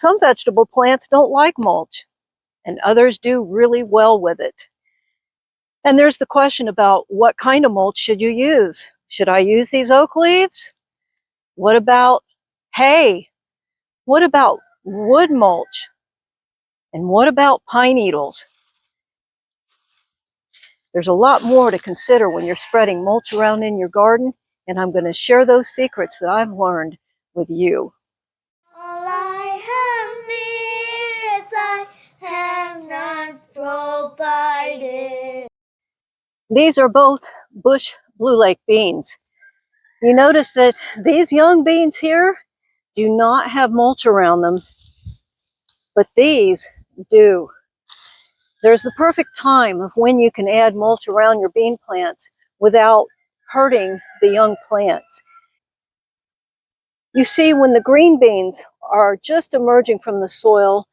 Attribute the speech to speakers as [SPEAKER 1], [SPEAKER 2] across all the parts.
[SPEAKER 1] Some vegetable plants don't like mulch, and others do really well with it. And there's the question about what kind of mulch should you use? Should I use these oak leaves? What about hay? What about wood mulch? And what about pine needles? There's a lot more to consider when you're spreading mulch around in your garden, and I'm going to share those secrets that I've learned with you.
[SPEAKER 2] All I have needs, I have not provided.
[SPEAKER 1] These are both bush blue lake beans. You notice that these young beans here do not have mulch around them, but these do. There's the perfect time of when you can add mulch around your bean plants without hurting the young plants. You see, when the green beans are just emerging from the soil,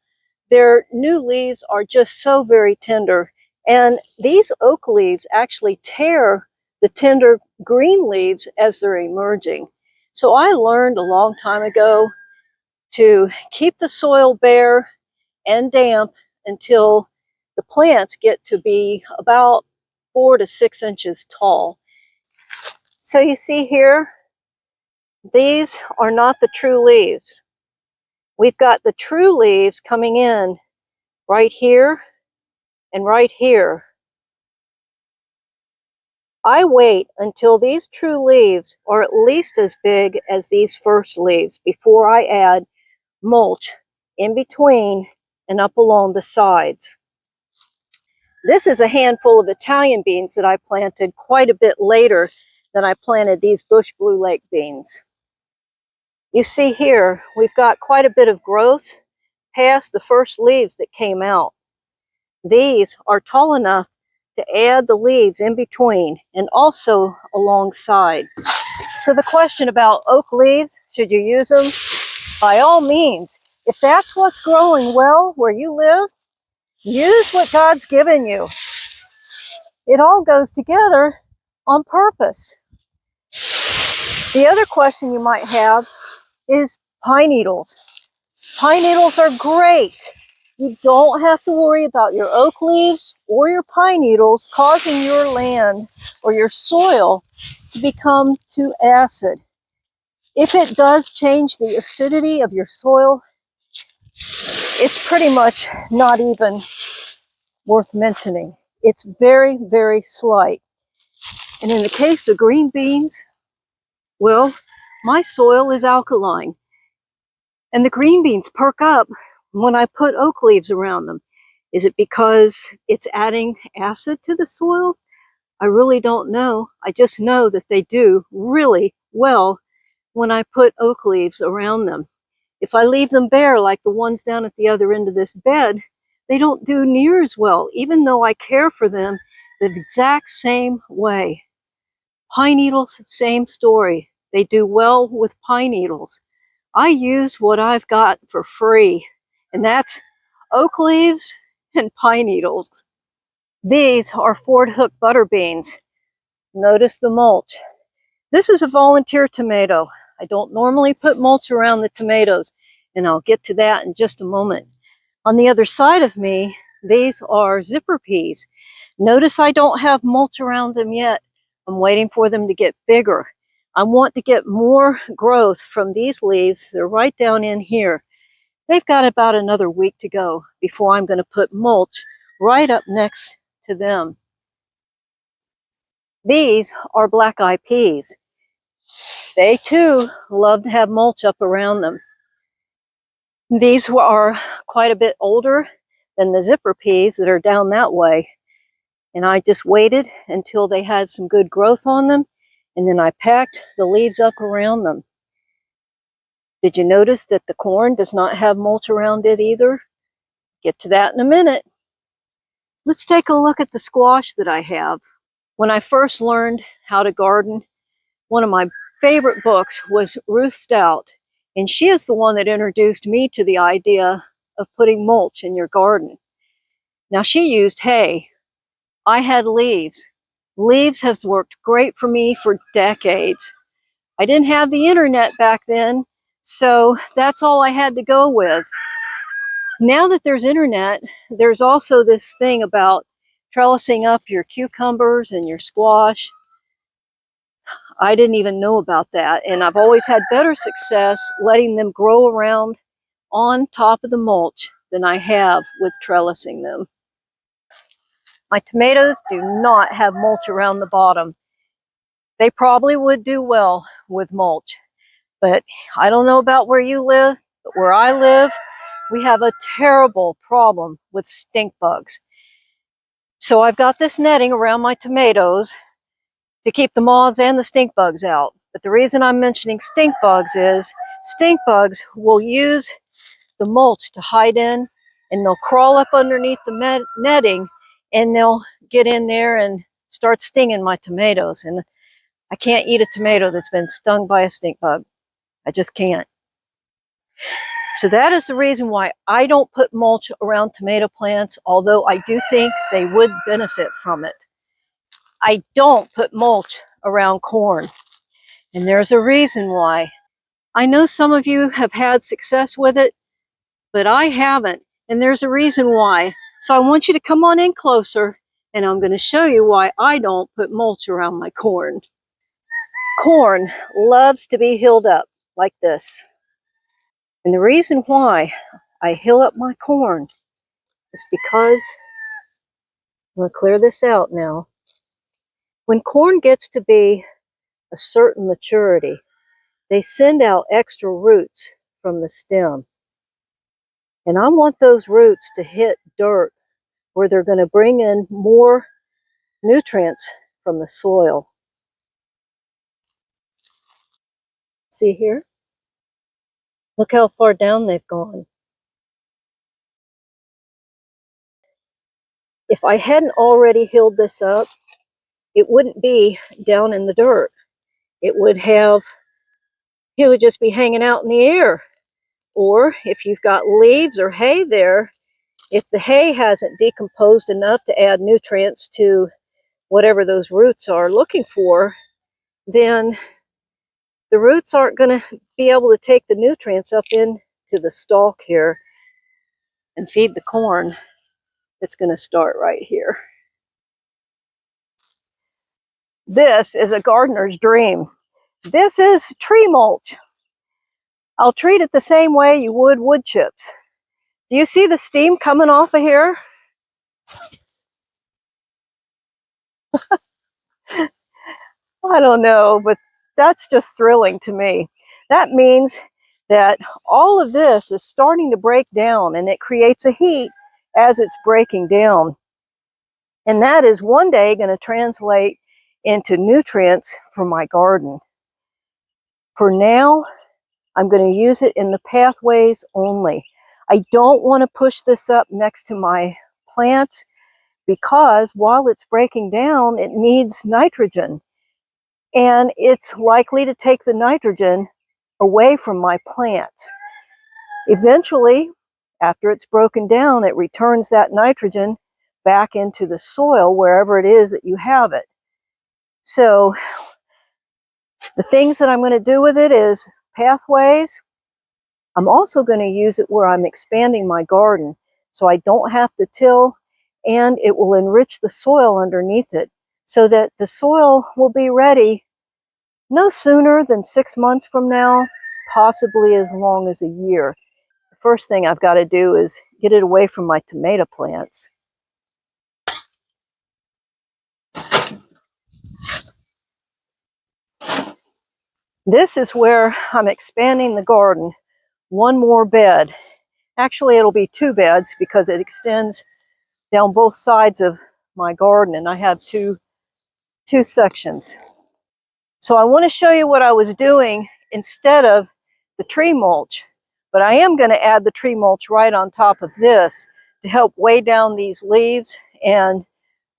[SPEAKER 1] their new leaves are just so very tender. And these oak leaves actually tear the tender green leaves as they're emerging. So I learned a long time ago to keep the soil bare and damp until the plants get to be about 4 to 6 inches tall. So you see here, these are not the true leaves. We've got the true leaves coming in right here and right here. I wait until these true leaves are at least as big as these first leaves before I add mulch in between and up along the sides. This is a handful of Italian beans that I planted quite a bit later than I planted these bush blue lake beans. You see here, we've got quite a bit of growth past the first leaves that came out. These are tall enough to add the leaves in between and also alongside. So the question about oak leaves, should you use them? By all means, if that's what's growing well where you live, use what God's given you. It all goes together on purpose. The other question you might have is pine needles. Pine needles are great. You don't have to worry about your oak leaves or your pine needles causing your land or your soil to become too acid. If it does change the acidity of your soil, it's pretty much not even worth mentioning. It's very, very slight. And in the case of green beans, well, my soil is alkaline. And the green beans perk up when I put oak leaves around them. Is it because it's adding acid to the soil? I really don't know. I just know that they do really well when I put oak leaves around them. If I leave them bare, like the ones down at the other end of this bed, they don't do near as well, even though I care for them the exact same way. Pine needles, same story. They do well with pine needles. I use what I've got for free, and that's oak leaves and pine needles. These are Ford Hook butter beans. Notice the mulch. This is a volunteer tomato. I don't normally put mulch around the tomatoes, and I'll get to that in just a moment. On the other side of me, these are zipper peas. Notice I don't have mulch around them yet. I'm waiting for them to get bigger. I want to get more growth from these leaves. They're right down in here. They've got about another week to go before I'm going to put mulch right up next to them. These are black-eyed peas. They too love to have mulch up around them. These are quite a bit older than the zipper peas that are down that way. And I just waited until they had some good growth on them, and then I packed the leaves up around them. Did you notice that the corn does not have mulch around it either? Get to that in a minute. Let's take a look at the squash that I have. When I first learned how to garden, one of my favorite books was Ruth Stout, and she is the one that introduced me to the idea of putting mulch in your garden. Now, she used hay. I had leaves. Leaves have worked great for me for decades. I didn't have the internet back then, so that's all I had to go with. Now that there's internet, there's also this thing about trellising up your cucumbers and your squash. I didn't even know about that, and I've always had better success letting them grow around on top of the mulch than I have with trellising them. My tomatoes do not have mulch around the bottom. They probably would do well with mulch, but I don't know about where you live, but where I live, we have a terrible problem with stink bugs. So I've got this netting around my tomatoes to keep the moths and the stink bugs out. But the reason I'm mentioning stink bugs is stink bugs will use the mulch to hide in, and they'll crawl up underneath the netting, and they'll get in there and start stinging my tomatoes. And I can't eat a tomato that's been stung by a stink bug. I just can't. So that is the reason why I don't put mulch around tomato plants, although I do think they would benefit from it. I don't put mulch around corn, and there's a reason why. I know some of you have had success with it, but I haven't, and there's a reason why. So I want you to come on in closer, and I'm going to show you why I don't put mulch around my corn. Corn loves to be healed up like this. And the reason why I heal up my corn is because, I'm going to clear this out now. When corn gets to be a certain maturity, they send out extra roots from the stem. And I want those roots to hit dirt where they're going to bring in more nutrients from the soil. See here? Look how far down they've gone. If I hadn't already healed this up, it wouldn't be down in the dirt. It would just be hanging out in the air. Or if you've got leaves or hay there, if the hay hasn't decomposed enough to add nutrients to whatever those roots are looking for, then the roots aren't going to be able to take the nutrients up into the stalk here and feed the corn. It's going to start right here. This is a gardener's dream. This is tree mulch. I'll treat it the same way you would wood chips. Do you see the steam coming off of here? I don't know, but that's just thrilling to me. That means that all of this is starting to break down, and it creates a heat as it's breaking down. And that is one day going to translate into nutrients for my garden. For now, I'm going to use it in the pathways only. I don't want to push this up next to my plants because while it's breaking down, it needs nitrogen. And it's likely to take the nitrogen away from my plants. Eventually, after it's broken down, it returns that nitrogen back into the soil wherever it is that you have it. So the things that I'm going to do with it is pathways. I'm also going to use it where I'm expanding my garden so I don't have to till, and it will enrich the soil underneath it so that the soil will be ready no sooner than 6 months from now, possibly as long as a year. The first thing I've got to do is get it away from my tomato plants. This is where I'm expanding the garden. One more bed. Actually, it'll be 2 beds because it extends down both sides of my garden, and I have two sections. So I want to show you what I was doing instead of the tree mulch, but I am going to add the tree mulch right on top of this to help weigh down these leaves and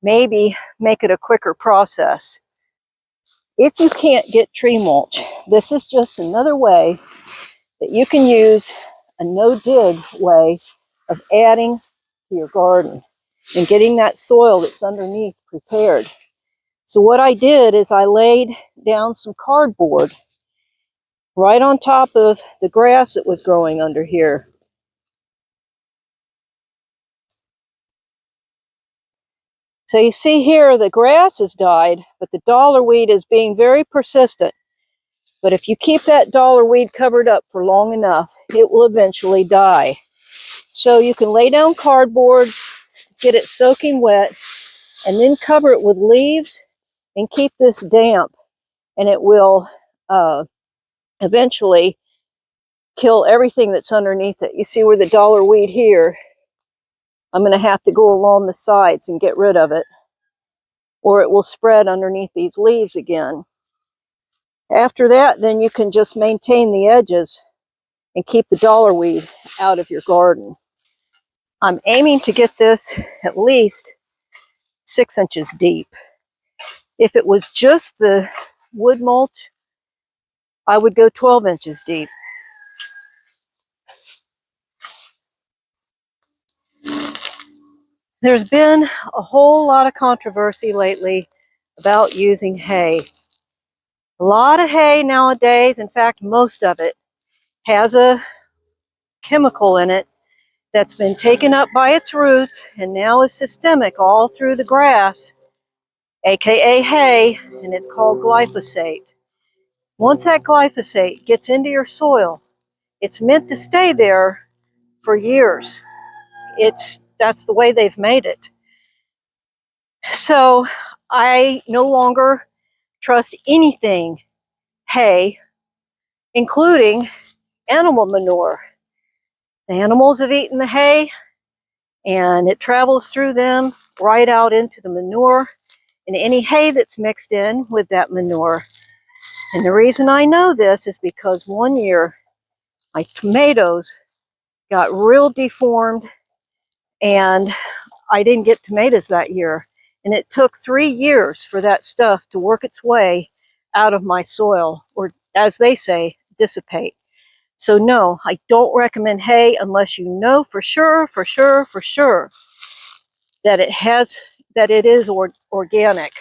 [SPEAKER 1] maybe make it a quicker process. If you can't get tree mulch, this is just another way that you can use a no-dig way of adding to your garden and getting that soil that's underneath prepared. So what I did is I laid down some cardboard right on top of the grass that was growing under here. So you see here the grass has died, but the dollar weed is being very persistent. But if you keep that dollar weed covered up for long enough, it will eventually die. So you can lay down cardboard, get it soaking wet, and then cover it with leaves and keep this damp, and it will eventually kill everything that's underneath it. You see where the dollar weed here, I'm going to have to go along the sides and get rid of it, or it will spread underneath these leaves again. After that, then you can just maintain the edges and keep the dollar weed out of your garden. I'm aiming to get this at least 6 inches deep. If it was just the wood mulch, I would go 12 inches deep. There's been a whole lot of controversy lately about using hay. A lot of hay nowadays, in fact, most of it, has a chemical in it that's been taken up by its roots and now is systemic all through the grass, aka hay, and it's called glyphosate. Once that glyphosate gets into your soil, it's meant to stay there for years. That's the way they've made it. So I no longer trust anything hay, including animal manure. The animals have eaten the hay, and it travels through them right out into the manure and any hay that's mixed in with that manure. And the reason I know this is because one year my tomatoes got real deformed and I didn't get tomatoes that year. And it took 3 years for that stuff to work its way out of my soil, or as they say, dissipate. So no, I don't recommend hay unless you know for sure that it is organic.